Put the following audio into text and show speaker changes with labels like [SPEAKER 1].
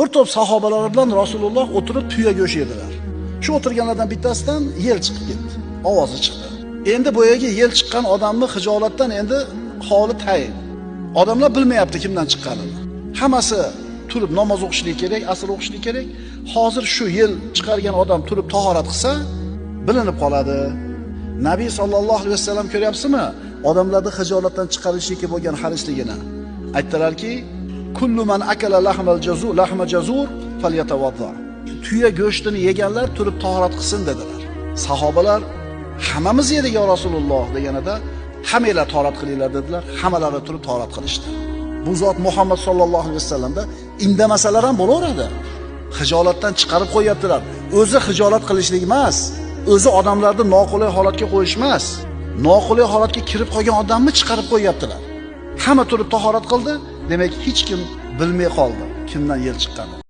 [SPEAKER 1] Bir to'p sahobalar bilan Rasululloh o'tirib tuya go'sht yedilar. Shu o'tirganlardan bittasidan yel chiqib ketdi. Ovozi chiqdi. Endi boyaga yel chiqqan odamni xijolatdan endi holi tayin. Odamlar bilmayapti kimdan chiqqanini. Hammasi turib namoz o'qishligi kerak, asr o'qishligi kerak. Hozir shu yel chiqargan odam turib tahorat qilsa, bilinib qoladi. Nabiy sallallohu alayhi vasallam ko'ryapsizmi? Odamlarni xijolatdan chiqarishga bo'lgan harisligini. Aytdilarki, kullu man akala lahma jazur falyatawadda. Tuya go'shtini yeganlar turib tahorat qilsin dedilar. Sahobalar hammamiz yedik ya Rasululloh deganida, hammanglar tahorat qilinglar dedilar. Hammalari turib tahorat qilishdi. Bu zot Muhammad sallallohu alayhi vasallamda indamasalar ham bo'laveradi. Xijolatdan chiqarib qo'yaptilar. O'zi xijolat qilishlik emas, o'zi odamlarni noqulay holatga qo'yish emas. Noqulay holatga kirib qolgan odamni chiqarib qo'yaptilar. Hamma turib tahorat qildi, demak hech kim bilmay qoldi kimdan yel chiqqanini.